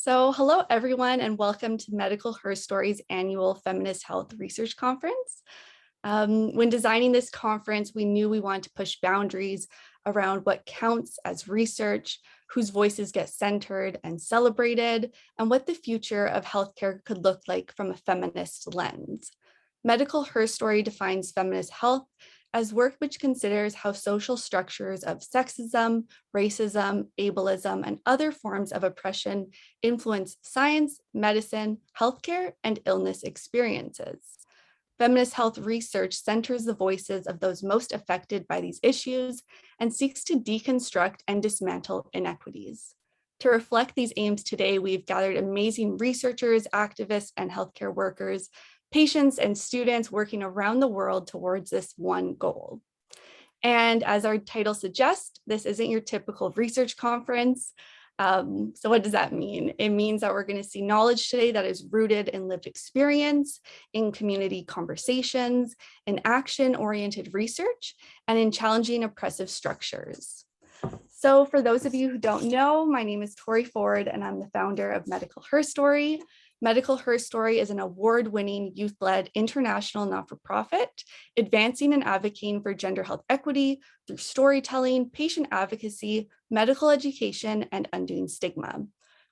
Hello everyone, and welcome to Medical Herstory's annual Feminist Health Research Conference. When designing this conference, we knew we wanted to push boundaries around what counts as research, whose voices get centered and celebrated, and what the future of healthcare could look like from a feminist lens. Medical Herstory defines feminist health as work which considers how social structures of sexism, racism, ableism, and other forms of oppression influence science, medicine, healthcare, and illness experiences. Feminist health research centers the voices of those most affected by these issues and seeks to deconstruct and dismantle inequities. To reflect these aims today, we've gathered amazing researchers, activists, and healthcare workers, patients, and students working around the world towards this one goal. And as our title suggests, this isn't your typical research conference. So what does that mean? It means that we're going to see knowledge today that is rooted in lived experience, in community conversations, in action-oriented research, and in challenging oppressive structures. So for those of you who don't know, my name is Tori Ford, and I'm the founder of Medical Herstory. Medical Herstory is an award-winning youth-led international not-for-profit, advancing and advocating for gender health equity through storytelling, patient advocacy, medical education, and undoing stigma.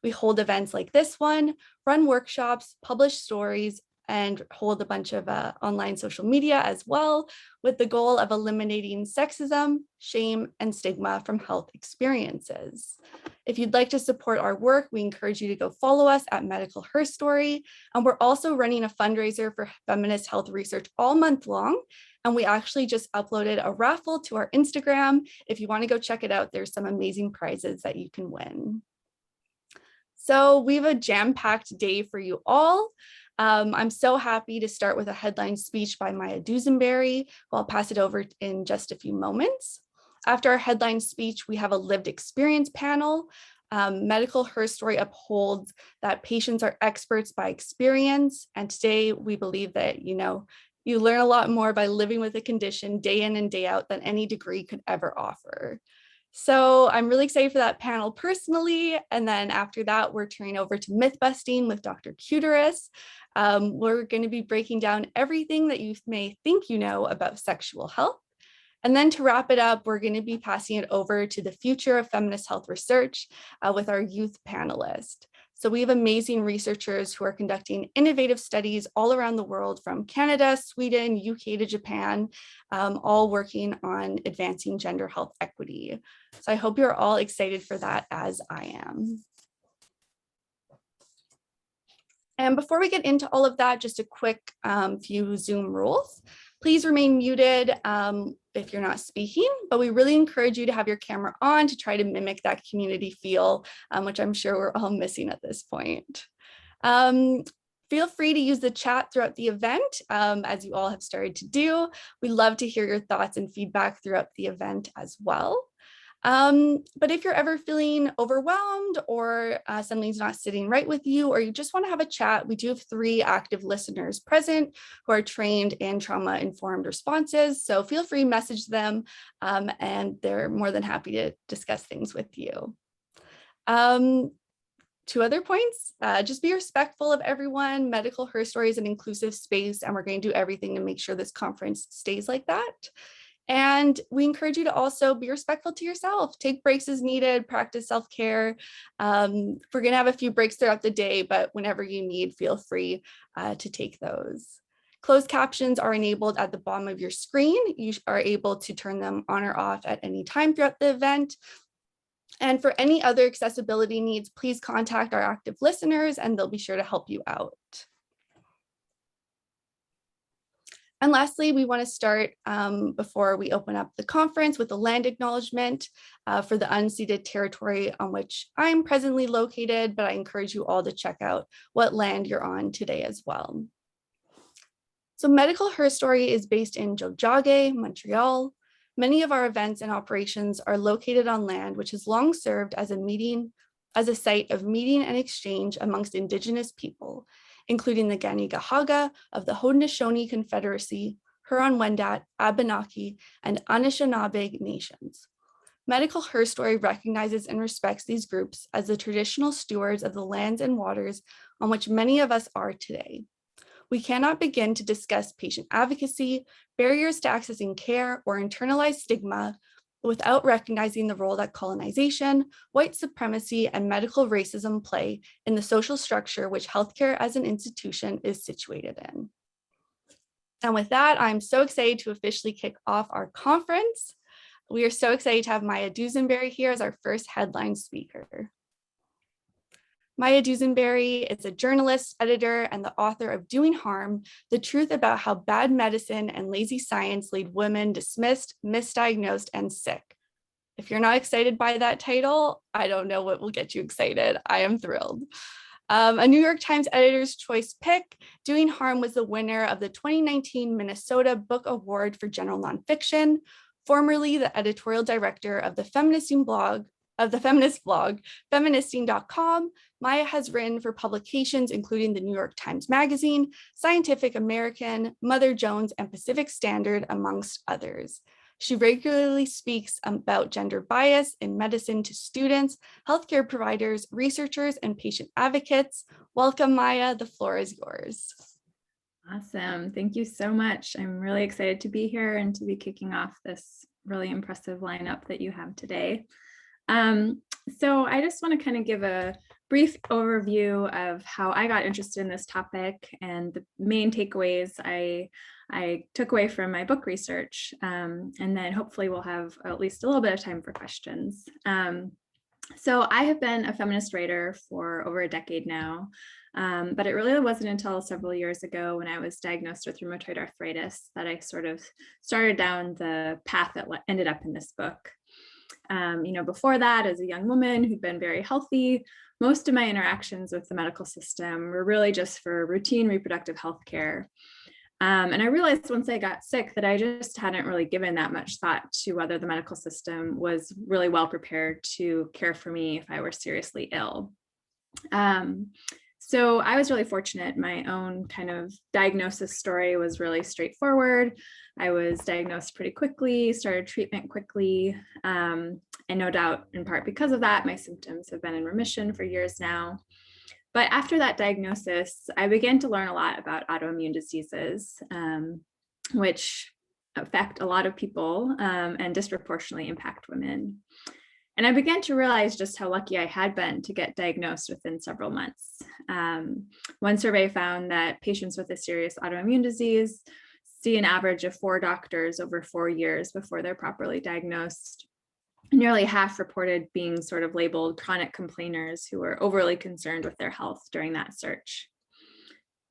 We hold events like this one, run workshops, publish stories, and hold a bunch of online social media as well, with the goal of eliminating sexism, shame, and stigma from health experiences. If you'd like to support our work, we encourage you to go follow us at Medical Herstory. And we're also running a fundraiser for feminist health research all month long. And we actually just uploaded a raffle to our Instagram. If you want to go check it out, there's some amazing prizes that you can win. So we have a jam-packed day for you all. I'm so happy to start with a headline speech by Maya Dusenbery, who I'll pass it over in just a few moments. After our headline speech, we have a lived experience panel. Medical Herstory upholds that patients are experts by experience. And today we believe that, you learn a lot more by living with a condition day in and day out than any degree could ever offer. So I'm really excited for that panel personally. And then after that, we're turning over to myth busting with Dr. Cuterus. We're going to be breaking down everything that you may think you know about sexual health. And then to wrap it up, we're going to be passing it over to the future of feminist health research with our youth panelist. So we have amazing researchers who are conducting innovative studies all around the world, from Canada, Sweden, UK to Japan, all working on advancing gender health equity. So I hope you're all excited for that, as I am. And before we get into all of that, just a quick few Zoom rules. Please remain muted if you're not speaking, but we really encourage you to have your camera on to try to mimic that community feel, which I'm sure we're all missing at this point. Feel free to use the chat throughout the event, as you all have started to do. We love to hear your thoughts and feedback throughout the event as well. But if you're ever feeling overwhelmed or something's not sitting right with you, or you just want to have a chat, we do have 3 active listeners present who are trained in trauma-informed responses. So feel free to message them, and they're more than happy to discuss things with you. 2 other points, just be respectful of everyone. Medical Herstory is an inclusive space, and we're going to do everything to make sure this conference stays like that. And we encourage you to also be respectful to yourself. Take breaks as needed, practice self-care. We're going to have a few breaks throughout the day, but whenever you need, feel free to take those. Closed captions are enabled at the bottom of your screen. You are able to turn them on or off at any time throughout the event. And for any other accessibility needs, please contact our active listeners and they'll be sure to help you out. And lastly, we want to start before we open up the conference with a land acknowledgement for the unceded territory on which I'm presently located, but I encourage you all to check out what land you're on today as well. So Medical Herstory is based in Tiohtià:ke, Montreal. Many of our events and operations are located on land which has long served as a site of meeting and exchange amongst Indigenous people, including the Kanien'kehá:ka of the Haudenosaunee Confederacy, Huron-Wendat, Abenaki, and Anishinaabe nations. Medical Herstory recognizes and respects these groups as the traditional stewards of the lands and waters on which many of us are today. We cannot begin to discuss patient advocacy, barriers to accessing care, or internalized stigma without recognizing the role that colonization, white supremacy, and medical racism play in the social structure which healthcare as an institution is situated in. And with that, I'm so excited to officially kick off our conference. We are so excited to have Maya Dusenbery here as our first headline speaker. Maya Dusenbery is a journalist, editor, and the author of Doing Harm, The Truth About How Bad Medicine and Lazy Science Lead Women Dismissed, Misdiagnosed, and Sick. If you're not excited by that title, I don't know what will get you excited. I am thrilled. A New York Times Editor's Choice pick, Doing Harm was the winner of the 2019 Minnesota Book Award for General Nonfiction, formerly the editorial director of the feminist blog, feministing.com. Maya has written for publications including the New York Times Magazine, Scientific American, Mother Jones, and Pacific Standard, amongst others. She regularly speaks about gender bias in medicine to students, healthcare providers, researchers, and patient advocates. Welcome, Maya. The floor is yours. Awesome. Thank you so much. I'm really excited to be here and to be kicking off this really impressive lineup that you have today. So I just want to kind of give a brief overview of how I got interested in this topic and the main takeaways I took away from my book research, and then hopefully we'll have at least a little bit of time for questions. So I have been a feminist writer for over a decade now, but it really wasn't until several years ago when I was diagnosed with rheumatoid arthritis that I sort of started down the path that ended up in this book. Before that, as a young woman who'd been very healthy, most of my interactions with the medical system were really just for routine reproductive health care. And I realized once I got sick that I just hadn't really given that much thought to whether the medical system was really well prepared to care for me if I were seriously ill. So I was really fortunate. My own kind of diagnosis story was really straightforward. I was diagnosed pretty quickly, started treatment quickly, and no doubt in part because of that, my symptoms have been in remission for years now. But after that diagnosis, I began to learn a lot about autoimmune diseases, which affect a lot of people and disproportionately impact women. And I began to realize just how lucky I had been to get diagnosed within several months. One survey found that patients with a serious autoimmune disease see an average of 4 doctors over 4 years before they're properly diagnosed. Nearly half reported being sort of labeled chronic complainers who were overly concerned with their health during that search.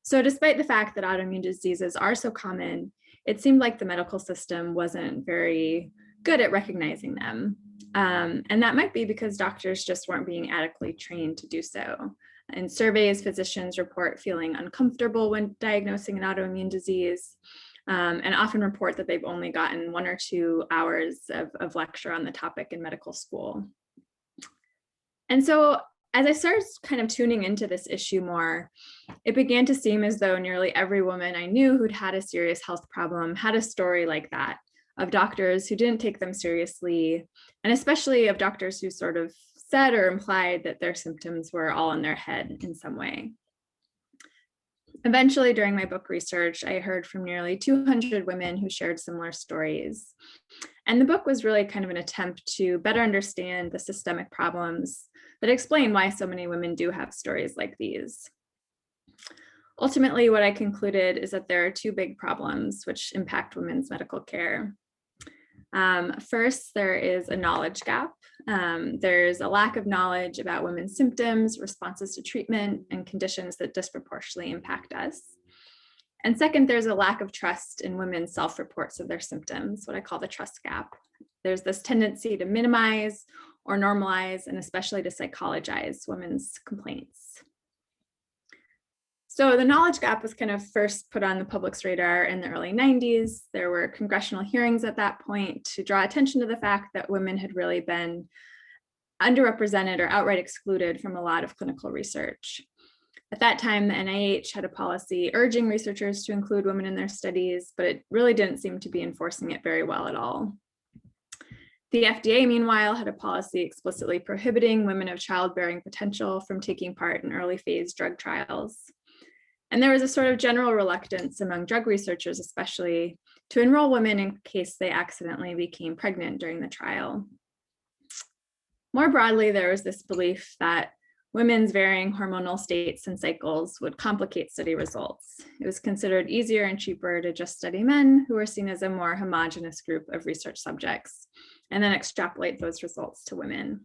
So despite the fact that autoimmune diseases are so common, it seemed like the medical system wasn't very good at recognizing them. And that might be because doctors just weren't being adequately trained to do so. In surveys, physicians report feeling uncomfortable when diagnosing an autoimmune disease, and often report that they've only gotten 1 or 2 hours of lecture on the topic in medical school. And so as I started kind of tuning into this issue more, it began to seem as though nearly every woman I knew who'd had a serious health problem had a story like that, of doctors who didn't take them seriously, and especially of doctors who sort of said or implied that their symptoms were all in their head in some way. Eventually, during my book research, I heard from nearly 200 women who shared similar stories. And the book was really kind of an attempt to better understand the systemic problems that explain why so many women do have stories like these. Ultimately, what I concluded is that there are 2 big problems which impact women's medical care. First, there is a knowledge gap. There's a lack of knowledge about women's symptoms, responses to treatment, and conditions that disproportionately impact us. And second, there's a lack of trust in women's self-reports of their symptoms, what I call the trust gap. There's this tendency to minimize or normalize, and especially to psychologize women's complaints. So the knowledge gap was kind of first put on the public's radar in the early 90s. There were congressional hearings at that point to draw attention to the fact that women had really been underrepresented or outright excluded from a lot of clinical research. At that time, the NIH had a policy urging researchers to include women in their studies, but it really didn't seem to be enforcing it very well at all. The FDA, meanwhile, had a policy explicitly prohibiting women of childbearing potential from taking part in early phase drug trials. And there was a sort of general reluctance among drug researchers, especially, to enroll women in case they accidentally became pregnant during the trial. More broadly, there was this belief that women's varying hormonal states and cycles would complicate study results. It was considered easier and cheaper to just study men, who were seen as a more homogeneous group of research subjects, and then extrapolate those results to women.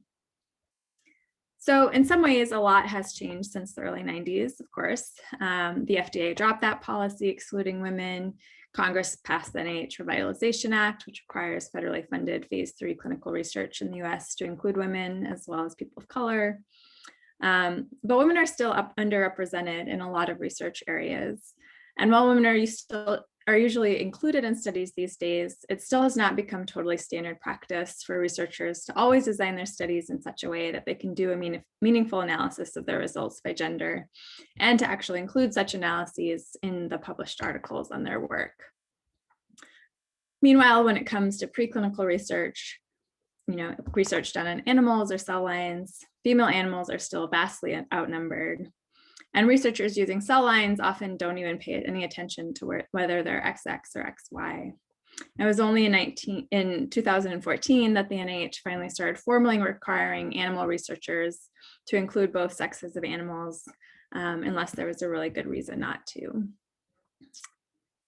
So in some ways, a lot has changed since the early 90s, of course. The FDA dropped that policy excluding women. Congress passed the NIH Revitalization Act, which requires federally funded phase 3 clinical research in the US to include women as well as people of color. But women are still underrepresented in a lot of research areas. And while women are usually included in studies these days, it still has not become totally standard practice for researchers to always design their studies in such a way that they can do a meaningful analysis of their results by gender, and to actually include such analyses in the published articles on their work. Meanwhile, when it comes to preclinical research, research done on animals or cell lines, female animals are still vastly outnumbered. And researchers using cell lines often don't even pay any attention to whether they're XX or XY. It was only in 2014 that the NIH finally started formally requiring animal researchers to include both sexes of animals, unless there was a really good reason not to.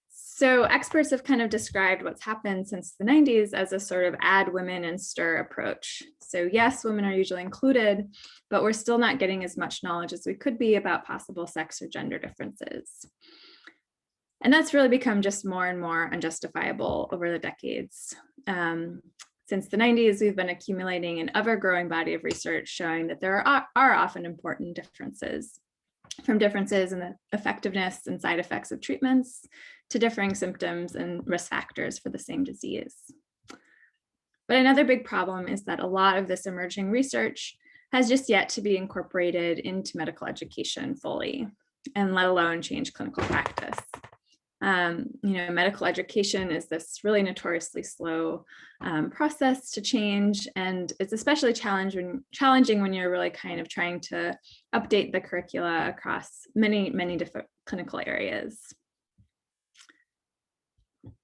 So experts have kind of described what's happened since the 90s as a sort of add women and stir approach. So yes, women are usually included, but we're still not getting as much knowledge as we could be about possible sex or gender differences. And that's really become just more and more unjustifiable over the decades. Since the 90s, we've been accumulating an ever-growing body of research showing that there are often important differences, from differences in the effectiveness and side effects of treatments to differing symptoms and risk factors for the same disease. But another big problem is that a lot of this emerging research has just yet to be incorporated into medical education fully, and let alone change clinical practice. Medical education is this really notoriously slow process to change, and it's especially challenging when you're really kind of trying to update the curricula across many different clinical areas.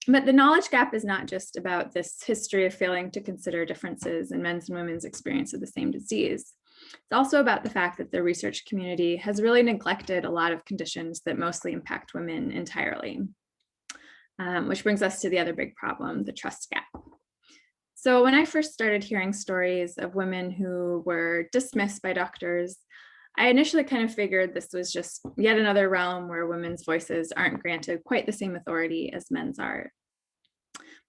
But the knowledge gap is not just about this history of failing to consider differences in men's and women's experience of the same disease. It's also about the fact that the research community has really neglected a lot of conditions that mostly impact women entirely, which brings us to the other big problem, the trust gap. So when I first started hearing stories of women who were dismissed by doctors, I initially kind of figured this was just yet another realm where women's voices aren't granted quite the same authority as men's are.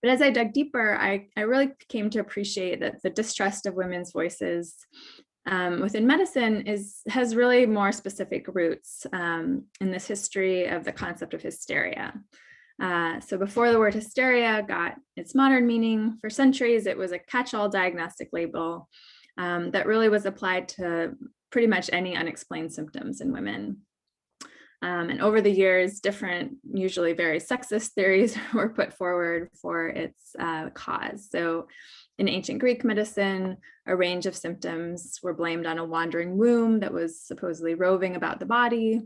But as I dug deeper, I really came to appreciate that the distrust of women's voices within medicine has really more specific roots in this history of the concept of hysteria. So before the word hysteria got its modern meaning, for centuries it was a catch-all diagnostic label that really was applied to pretty much any unexplained symptoms in women. And over the years, different, usually very sexist theories were put forward for its cause. So in ancient Greek medicine, a range of symptoms were blamed on a wandering womb that was supposedly roving about the body.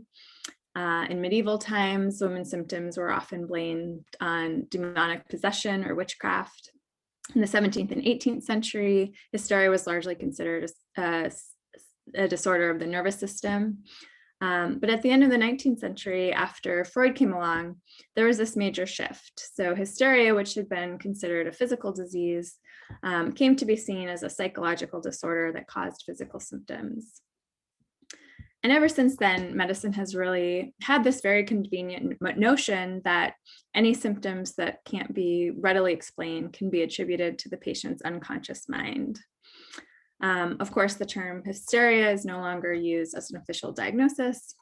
In medieval times, women's symptoms were often blamed on demonic possession or witchcraft. In the 17th and 18th century, hysteria was largely considered a disorder of the nervous system. But at the end of the 19th century, after Freud came along, there was this major shift. So hysteria, which had been considered a physical disease, came to be seen as a psychological disorder that caused physical symptoms. And ever since then, medicine has really had this very convenient notion that any symptoms that can't be readily explained can be attributed to the patient's unconscious mind. Of course, the term hysteria is no longer used as an official diagnosis,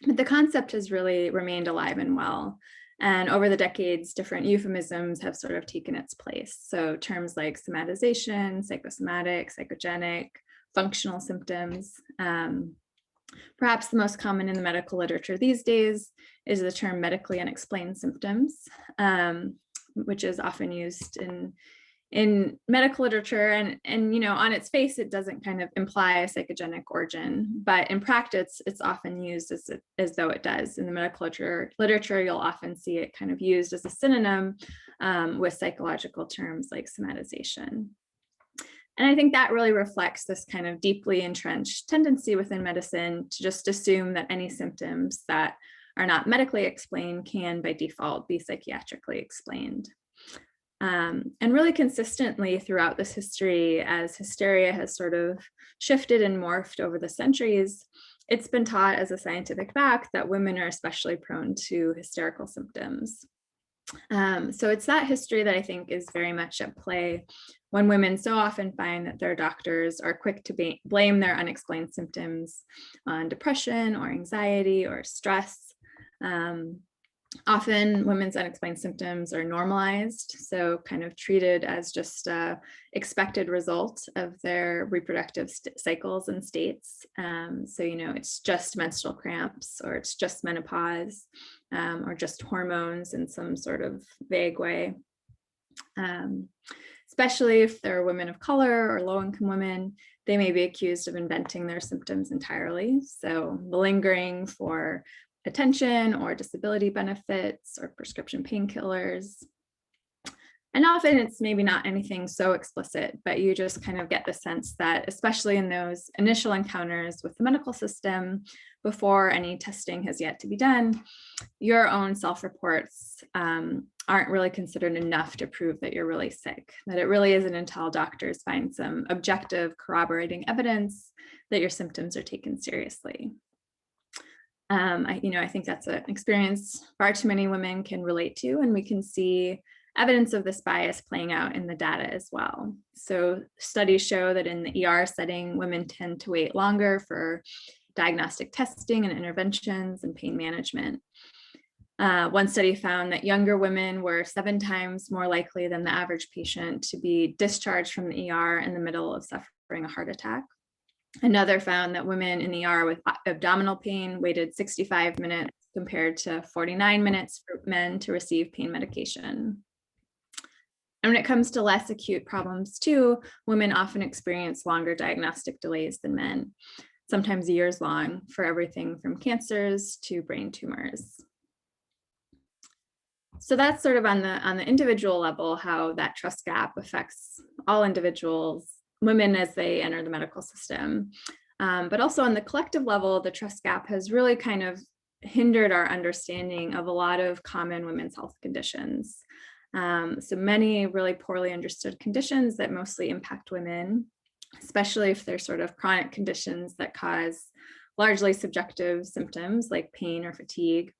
but the concept has really remained alive and well. And over the decades, different euphemisms have sort of taken its place. So terms like somatization, psychosomatic, psychogenic, functional symptoms. Perhaps the most common in the medical literature these days is the term medically unexplained symptoms, which is often used in in medical literature, and on its face, it doesn't kind of imply a psychogenic origin, but in practice, it's often used as though it does. In the medical literature, you'll often see it kind of used as a synonym with psychological terms like somatization. And I think that really reflects this kind of deeply entrenched tendency within medicine to just assume that any symptoms that are not medically explained can by default be psychiatrically explained. And really consistently throughout this history, as hysteria has sort of shifted and morphed over the centuries, it's been taught as a scientific fact that women are especially prone to hysterical symptoms. So it's that history that I think is very much at play when women so often find that their doctors are quick to blame their unexplained symptoms on depression or anxiety or stress. Often women's unexplained symptoms are normalized, so kind of treated as just a expected result of their reproductive cycles and states. So, it's just menstrual cramps, or it's just menopause, or just hormones in some sort of vague way. Especially if they're women of color or low-income women, they may be accused of inventing their symptoms entirely. So malingering for attention or disability benefits or prescription painkillers. And often it's maybe not anything so explicit, but you just kind of get the sense that, especially in those initial encounters with the medical system, before any testing has yet to be done, your own self-reports aren't really considered enough to prove that you're really sick, that it really isn't until doctors find some objective corroborating evidence that your symptoms are taken seriously. I think that's an experience far too many women can relate to, and we can see evidence of this bias playing out in the data as well. So studies show that in the ER setting, women tend to wait longer for diagnostic testing and interventions and pain management. One study found that younger women were 7 times more likely than the average patient to be discharged from the ER in the middle of suffering a heart attack. Another found that women in the ER with abdominal pain waited 65 minutes compared to 49 minutes for men to receive pain medication. And when it comes to less acute problems too, women often experience longer diagnostic delays than men, sometimes years long, for everything from cancers to brain tumors. So that's sort of on the individual level, how that trust gap affects all individuals, women as they enter the medical system. But also on the collective level, the trust gap has really kind of hindered our understanding of a lot of common women's health conditions. So many really poorly understood conditions that mostly impact women, especially if they're sort of chronic conditions that cause largely subjective symptoms like pain or fatigue.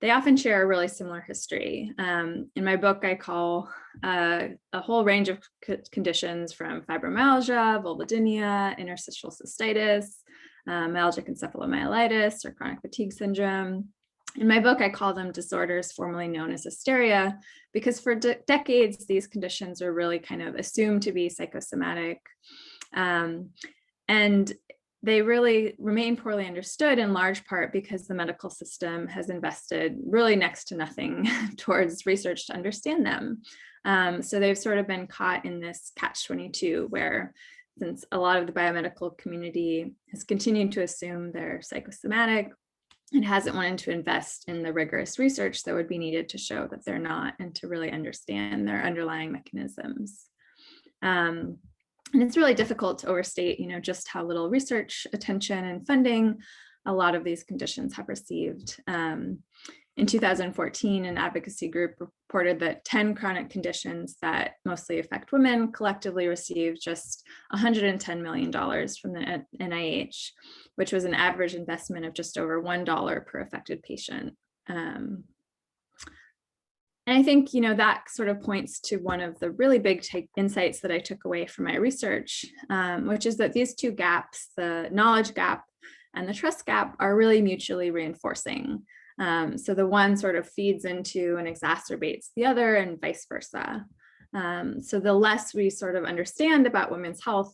They often share a really similar history. In my book, I call a whole range of conditions from fibromyalgia, vulvodynia, interstitial cystitis, myalgic encephalomyelitis, or chronic fatigue syndrome. In my book, I call them disorders formerly known as hysteria, because for decades, these conditions are really kind of assumed to be psychosomatic. And they really remain poorly understood in large part because the medical system has invested really next to nothing towards research to understand them. So they've sort of been caught in this catch-22 where, since a lot of the biomedical community has continued to assume they're psychosomatic, it hasn't wanted to invest in the rigorous research that would be needed to show that they're not and to really understand their underlying mechanisms. And it's really difficult to overstate, just how little research attention and funding a lot of these conditions have received. In 2014, an advocacy group reported that 10 chronic conditions that mostly affect women collectively received just $110 million from the NIH, which was an average investment of just over $1 per affected patient. And I think, that sort of points to one of the really big insights that I took away from my research, which is that these two gaps, the knowledge gap and the trust gap, are really mutually reinforcing. So the one sort of feeds into and exacerbates the other, and vice versa. So the less we sort of understand about women's health,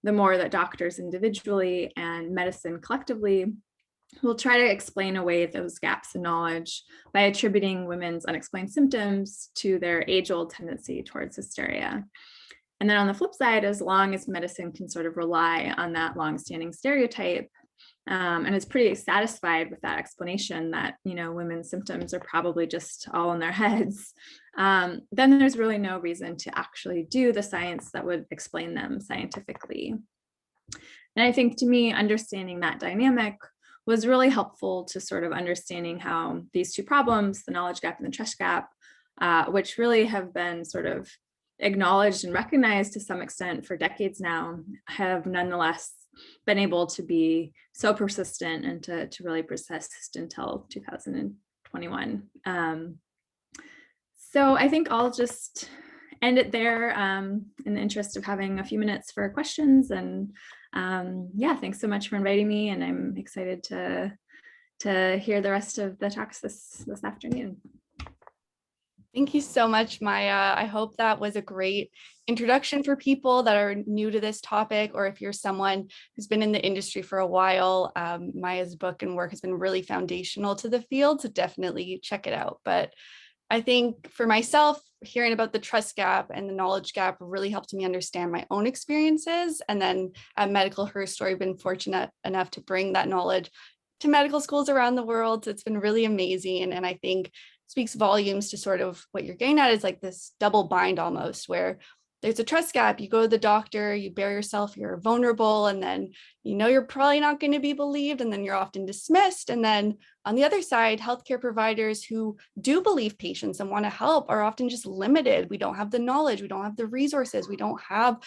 the more that doctors individually and medicine collectively we'll try to explain away those gaps in knowledge by attributing women's unexplained symptoms to their age-old tendency towards hysteria. And then on the flip side, as long as medicine can sort of rely on that long-standing stereotype, and is pretty satisfied with that explanation that, women's symptoms are probably just all in their heads, then there's really no reason to actually do the science that would explain them scientifically. And I think, to me, understanding that dynamic was really helpful to sort of understanding how these two problems, the knowledge gap and the trust gap, which really have been sort of acknowledged and recognized to some extent for decades now, have nonetheless been able to be so persistent and to really persist until 2021. So I think I'll just end it there in the interest of having a few minutes for questions. And yeah, thanks so much for inviting me, and I'm excited to hear the rest of the talks this afternoon. Thank you so much, Maya. I hope that was a great introduction for people that are new to this topic, or if you're someone who's been in the industry for a while. Maya's book and work has been really foundational to the field, so definitely check it out. But I think for myself, hearing about the trust gap and the knowledge gap really helped me understand my own experiences. And then at Medical Herstory, I've been fortunate enough to bring that knowledge to medical schools around the world. So it's been really amazing. And I think speaks volumes to sort of what you're getting at is like this double bind almost, where there's a trust gap. You go to the doctor, you bare yourself, you're vulnerable, and then you're probably not going to be believed, and then you're often dismissed. And then on the other side, healthcare providers who do believe patients and want to help are often just limited. We don't have the knowledge, we don't have the resources, we don't have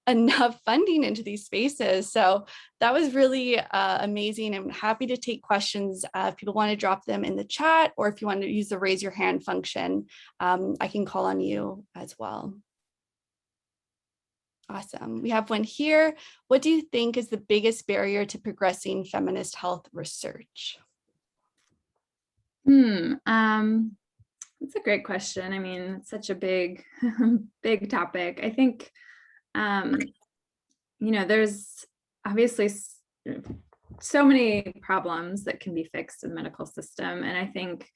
enough funding into these spaces. So that was really amazing. I'm happy to take questions if people want to drop them in the chat, or if you want to use the raise your hand function, I can call on you as well. Awesome. We have one here. What do you think is the biggest barrier to progressing feminist health research? That's a great question. I mean, it's such a big, big topic. I think, there's obviously so many problems that can be fixed in the medical system. And I think,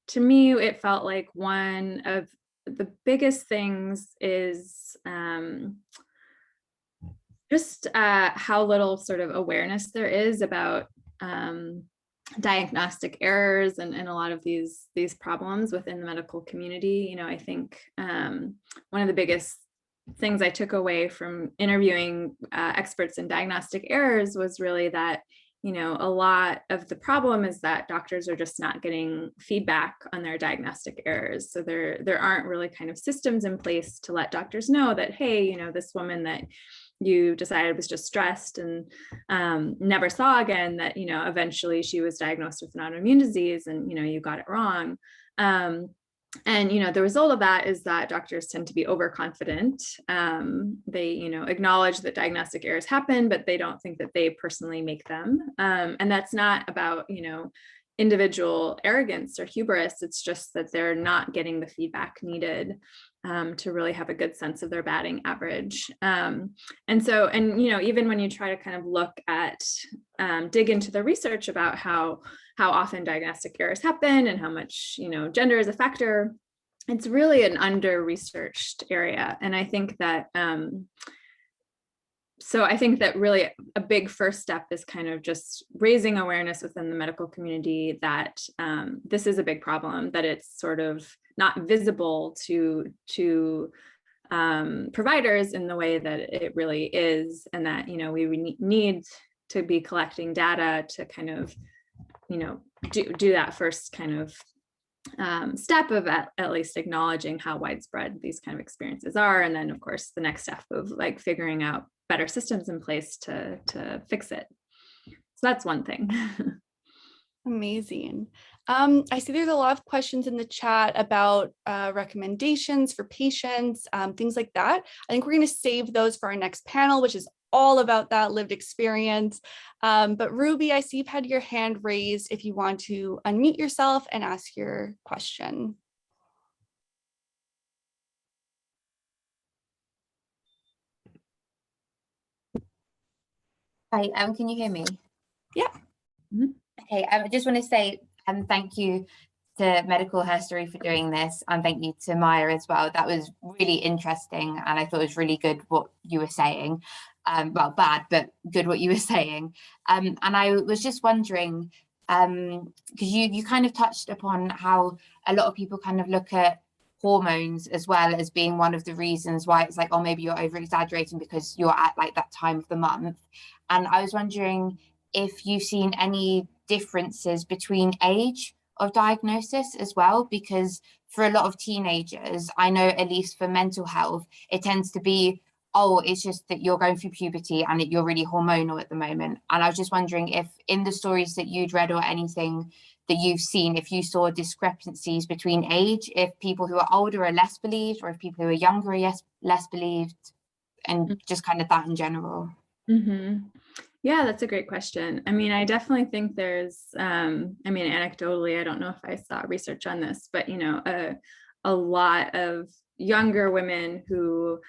to me, it felt like one of the biggest things is just how little sort of awareness there is about diagnostic errors and a lot of these problems within the medical community. I think one of the biggest things I took away from interviewing experts in diagnostic errors was really that, a lot of the problem is that doctors are just not getting feedback on their diagnostic errors. So there aren't really kind of systems in place to let doctors know that, hey, this woman that you decided was just stressed and never saw again, that, eventually she was diagnosed with an autoimmune disease and, you got it wrong. And, the result of that is that doctors tend to be overconfident. They, acknowledge that diagnostic errors happen, but they don't think that they personally make them. And that's not about, individual arrogance or hubris. It's just that they're not getting the feedback needed to really have a good sense of their batting average. And even when you try to kind of look at, dig into the research about how often diagnostic errors happen and how much, gender is a factor, it's really an under-researched area. And I think that, really a big first step is kind of just raising awareness within the medical community that this is a big problem, that it's sort of not visible to providers in the way that it really is, and that we need to be collecting data to kind of do that first kind of step of at least acknowledging how widespread these kind of experiences are, and then of course the next step of like figuring out better systems in place to fix it. So that's one thing. Amazing. I see there's a lot of questions in the chat about recommendations for patients, things like that. I think we're going to save those for our next panel, which is all about that lived experience. But Ruby, I see you've had your hand raised if you want to unmute yourself and ask your question. Hi, can you hear me? Yeah. Mm-hmm. Okay, I just want to say thank you to Medical Herstory for doing this, and thank you to Maya as well. That was really interesting, and I thought it was really good what you were saying. Well, bad, but good what you were saying. And I was just wondering, because you kind of touched upon how a lot of people kind of look at hormones as well as being one of the reasons why it's like, oh, maybe you're over exaggerating because you're at like that time of the month. And I was wondering if you've seen any differences between age of diagnosis as well, because for a lot of teenagers, I know at least for mental health, it tends to be, oh, it's just that you're going through puberty and that you're really hormonal at the moment. And I was just wondering if in the stories that you'd read or anything that you've seen, if you saw discrepancies between age, if people who are older are less believed, or if people who are younger are less believed, and just kind of that in general. Mm-hmm. Yeah, that's a great question. I mean, I definitely think there's, I mean, anecdotally, I don't know if I saw research on this, but, you know, a lot of younger women who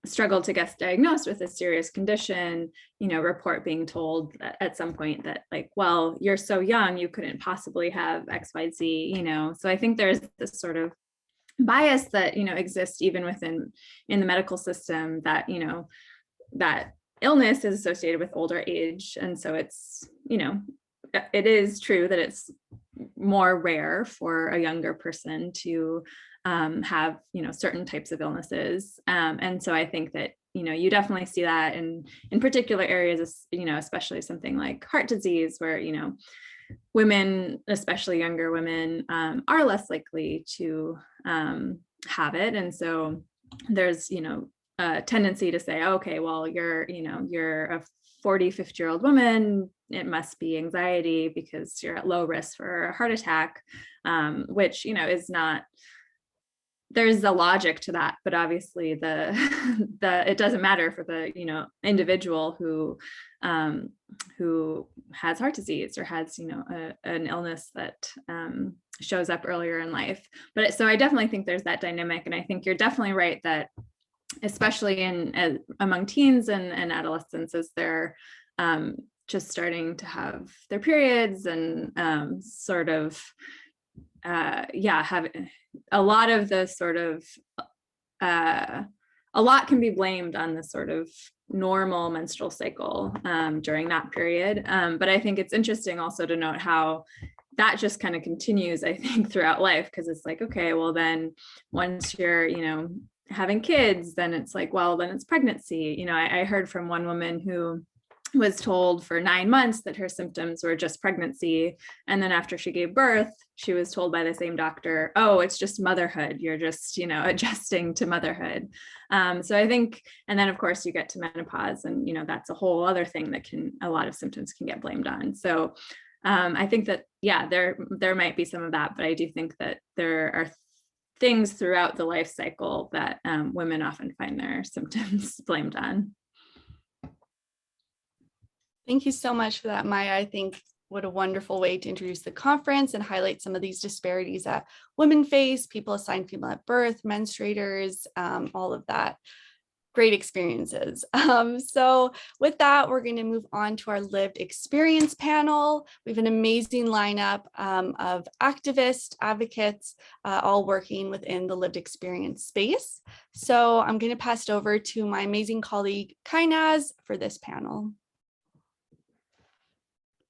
struggle to get diagnosed with a serious condition, you know, report being told at some point that like, well, you're so young, you couldn't possibly have XYZ, you know. So I think there's this sort of bias that, you know, exists even in the medical system that, you know, that illness is associated with older age. And so it's, you know, it is true that it's more rare for a younger person to have, you know, certain types of illnesses. And so I think that, you know, you definitely see that in particular areas, you know, especially something like heart disease, where, you know, women, especially younger women, are less likely to have it. And so there's, you know, a tendency to say, okay, well, you're a 40, 50-year-old woman, it must be anxiety because you're at low risk for a heart attack, which, you know, is not, there's a logic to that, but obviously it doesn't matter for the, you know, individual who has heart disease or has, you know, an illness that shows up earlier in life. But so I definitely think there's that dynamic, and I think you're definitely right that especially among teens and adolescents, as they're just starting to have their periods and sort of have a lot of the sort of a lot can be blamed on the sort of normal menstrual cycle during that period. But I think it's interesting also to note how that just kind of continues, I think, throughout life, because it's like, okay, well, then once you're, you know, having kids, then it's like, well, then it's pregnancy. You know, I heard from one woman who was told for 9 months that her symptoms were just pregnancy. And then after she gave birth, she was told by the same doctor, oh, it's just motherhood. You're just, you know, adjusting to motherhood. So I think, and then of course you get to menopause, and, you know, that's a whole other thing that a lot of symptoms can get blamed on. So I think that, yeah, there might be some of that, but I do think that there are things throughout the life cycle that women often find their symptoms blamed on. Thank you so much for that, Maya. I think what a wonderful way to introduce the conference and highlight some of these disparities that women face, people assigned female at birth, menstruators, all of that. Great experiences. So with that, we're going to move on to our lived experience panel. We have an amazing lineup of activists, advocates, all working within the lived experience space. So I'm going to pass it over to my amazing colleague, Kainaz, for this panel.